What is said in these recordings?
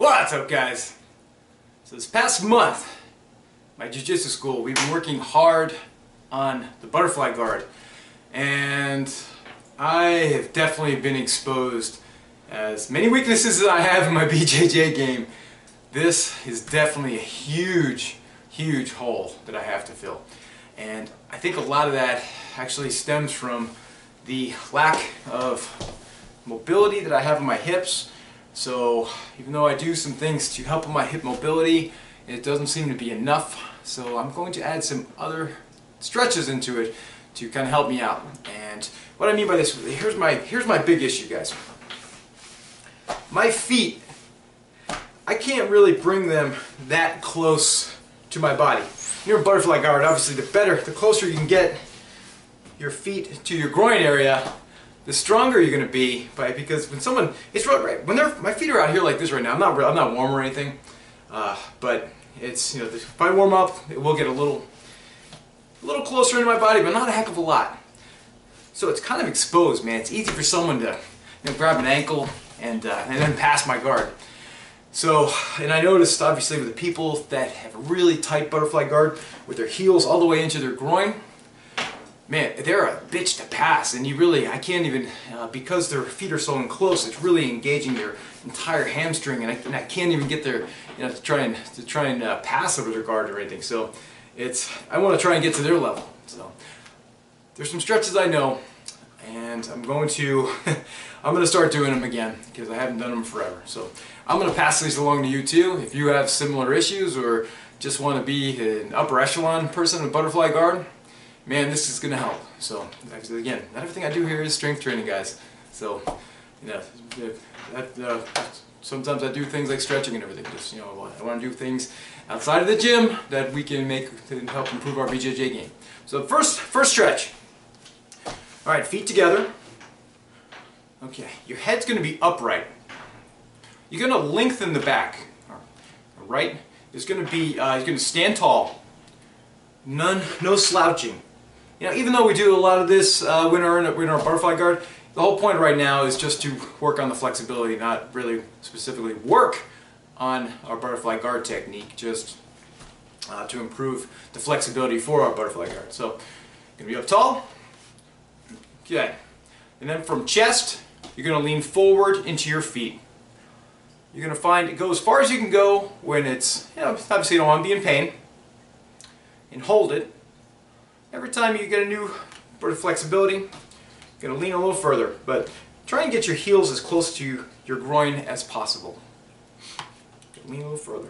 What's up, guys? So this past month, my jiu-jitsu school, we've been working hard on the butterfly guard, and I have definitely been exposed as many weaknesses as I have in my BJJ game. This is definitely a huge hole that I have to fill, and I think a lot of that actually stems from the lack of mobility that I have in my hips. So even though I do some things to help with my hip mobility, it doesn't seem to be enough. So I'm going to add some other stretches into it to kind of help me out. And what I mean by this, here's my big issue, guys. My feet, I can't really bring them that close to my body. You're a butterfly guard, obviously the closer you can get your feet to your groin area, the stronger you're going to be, because when someone, it's right, when my feet are out here like this right now, I'm not warm or anything, but it's, you know, if I warm up, it will get a little closer into my body, but not a heck of a lot. So it's kind of exposed, man. It's easy for someone to, you know, grab an ankle and then pass my guard. So, and I noticed obviously with the people that have a really tight butterfly guard with their heels all the way into their groin, man, they're a bitch to pass, and I can't even, because their feet are so close, it's really engaging their entire hamstring, and I can't even get their, you know, to try and pass over their guard or anything. So I want to try and get to their level. So there's some stretches I know, and I'm going to start doing them again because I haven't done them forever. So I'm going to pass these along to you too. If you have similar issues or just want to be an upper echelon person with butterfly guard, man, this is going to help. So, again, not everything I do here is strength training, guys. So, you know, sometimes I do things like stretching and everything. Just, you know, I want to do things outside of the gym that we can make to help improve our BJJ game. So, first stretch. All right, feet together. Okay, your head's going to be upright. You're going to lengthen the back. All right, it's going to be. You're going to stand tall. No slouching. You know, even though we do a lot of this when we're in our butterfly guard, the whole point right now is just to work on the flexibility, not really specifically work on our butterfly guard technique, just to improve the flexibility for our butterfly guard. So, you're going to be up tall. Okay. And then from chest, you're going to lean forward into your feet. You're going to find it go as far as you can go when it's, you know, obviously you don't want to be in pain. And hold it. Every time you get a new bit of flexibility, you're going to lean a little further, but try and get your heels as close to your groin as possible. Lean a little further.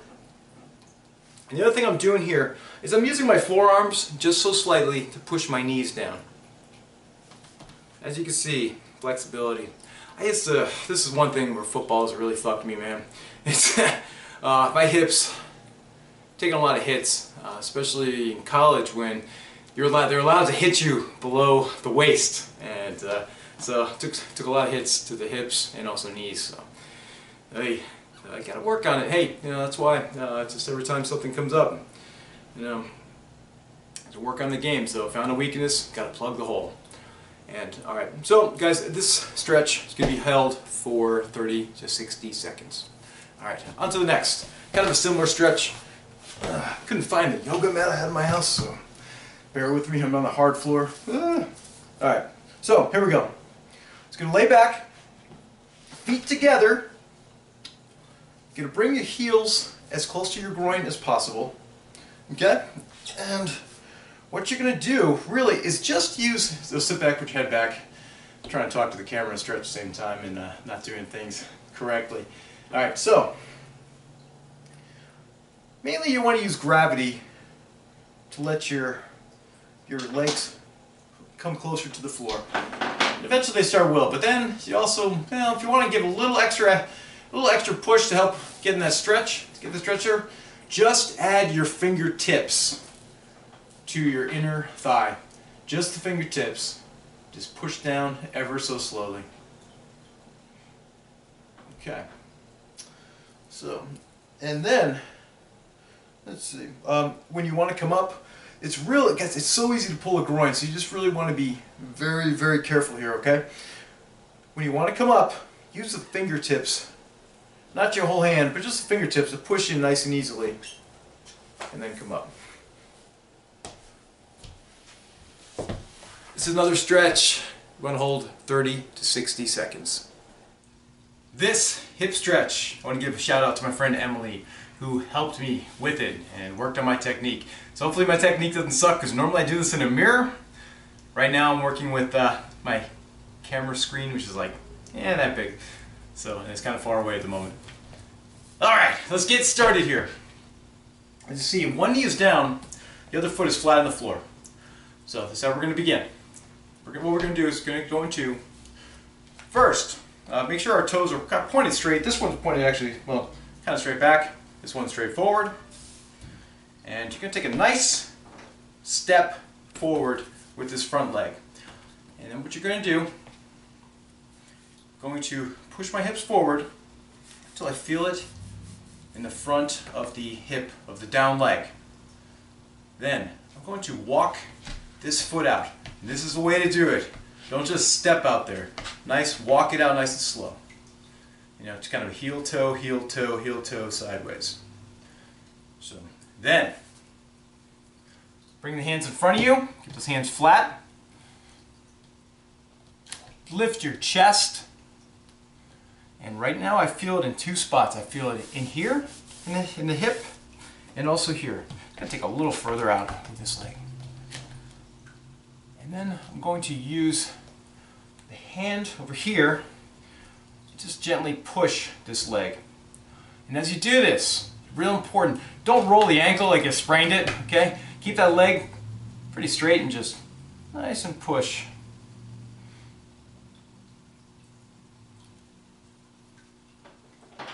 And the other thing I'm doing here is I'm using my forearms just so slightly to push my knees down. As you can see, flexibility. This is one thing where football has really fucked me, man. It's my hips taking a lot of hits, especially in college when they're allowed to hit you below the waist, and so took a lot of hits to the hips and also knees. So I gotta work on it. Hey, you know, that's why it's just every time something comes up, you know, to work on the game. So found a weakness, gotta plug the hole. And all right, so guys, this stretch is gonna be held for 30 to 60 seconds. All right, on to the next. Kind of a similar stretch. Couldn't find the yoga mat I had in my house, so bear with me, I'm on the hard floor. Alright, so here we go. It's going to lay back, feet together. You're going to bring your heels as close to your groin as possible. Okay? And what you're going to do, really, is just use, so sit back, put your head back. I'm trying to talk to the camera and stretch at the same time and not doing things correctly. Alright, so mainly you want to use gravity to let your legs come closer to the floor. And eventually they start will, but then you also, you know, if you want to give a little extra push to help get in that stretch, get the stretcher, just add your fingertips to your inner thigh. Just the fingertips. Just push down ever so slowly. Okay. So, and then let's see. When you want to come up, it's really, guys, it's so easy to pull a groin, so you just really want to be very careful here, okay? When you want to come up, use the fingertips not your whole hand, but just the fingertips to push in nice and easily. And then come up. This is another stretch. You want to hold 30 to 60 seconds. This hip stretch, I want to give a shout out to my friend Emily, who helped me with it and worked on my technique. So hopefully my technique doesn't suck, because normally I do this in a mirror. Right now I'm working with my camera screen, which is like, that big. So, and it's kind of far away at the moment. Alright, let's get started here. As you see, one knee is down, the other foot is flat on the floor. So this is how we're going to begin. What we're going to do is go into, first, make sure our toes are kind of pointed straight. This one's pointed actually, well, kind of straight back. This one's straight forward. And you're going to take a nice step forward with this front leg. And then what you're going to do, going to push my hips forward until I feel it in the front of the hip of the down leg. Then I'm going to walk this foot out. And this is the way to do it. Don't just step out there. Nice, walk it out nice and slow. You know, it's kind of heel toe, heel toe, heel toe, sideways. So then, bring the hands in front of you. Keep those hands flat. Lift your chest. And right now I feel it in two spots. I feel it in here, in the hip, and also here. I'm going to take a little further out with this leg. And then I'm going to use the hand over here to just gently push this leg. And as you do this, real important, don't roll the ankle like you sprained it, okay? Keep that leg pretty straight and just nice and push.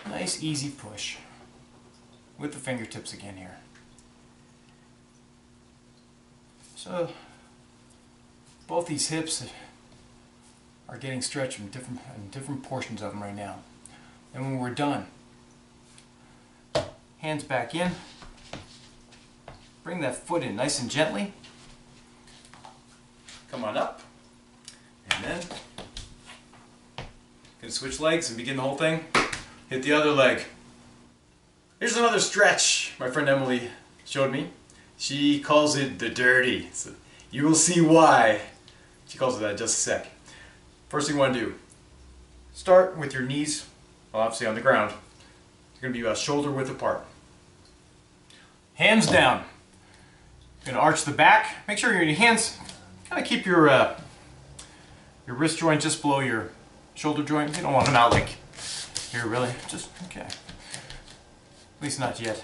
Nice, easy push with the fingertips again here. So both these hips are getting stretched in different portions of them right now. And when we're done, hands back in, bring that foot in nice and gently, come on up, and then gonna switch legs and begin the whole thing. Hit the other leg. Here's another stretch my friend Emily showed me. She calls it the dirty. So you will see why she calls it that in just a sec. First thing you want to do, start with your knees, well, obviously on the ground. You're going to be about shoulder width apart. Hands down. You're going to arch the back. Make sure your hands kind of keep your wrist joint just below your shoulder joint. You don't want them out like here, really. Just, okay. At least not yet.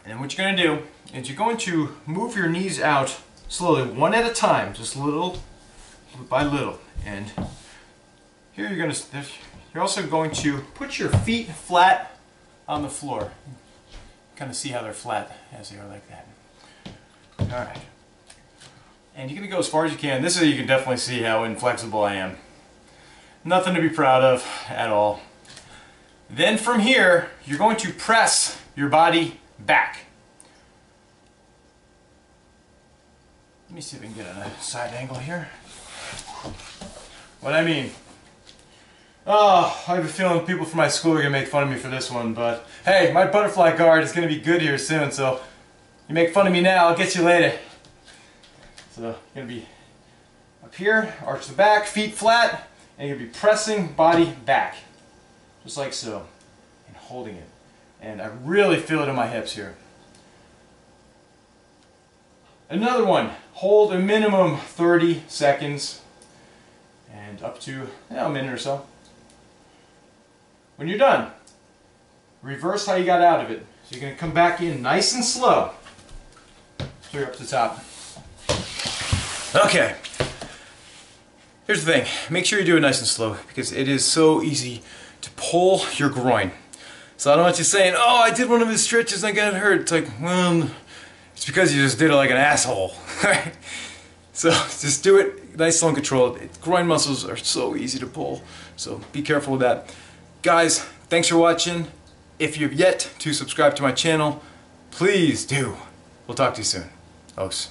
And then what you're going to do is you're going to move your knees out slowly, one at a time, just little by little. And here you're also going to put your feet flat on the floor. Kind of see how they're flat as they are like that. Alright. And you're going to go as far as you can. This is, you can definitely see how inflexible I am. Nothing to be proud of at all. Then from here, you're going to press your body back. Let me see if we can get a side angle here. What I mean. Oh, I have a feeling people from my school are going to make fun of me for this one, but hey, my butterfly guard is going to be good here soon, so you make fun of me now, I'll get you later. So you're going to be up here, arch the back, feet flat, and you're going to be pressing body back. Just like so. And holding it. And I really feel it in my hips here. Another one. Hold a minimum 30 seconds. And up to a minute or so. When you're done, reverse how you got out of it. So you're going to come back in nice and slow. So you're up to the top. Okay. Here's the thing. Make sure you do it nice and slow because it is so easy to pull your groin. So I don't want you saying, oh, I did one of his stretches and I got hurt. It's like, well, it's because you just did it like an asshole. So just do it nice, slow, and controlled. Groin muscles are so easy to pull. So be careful with that. Guys, thanks for watching. If you've yet to subscribe to my channel, please do. We'll talk to you soon. Ooosss.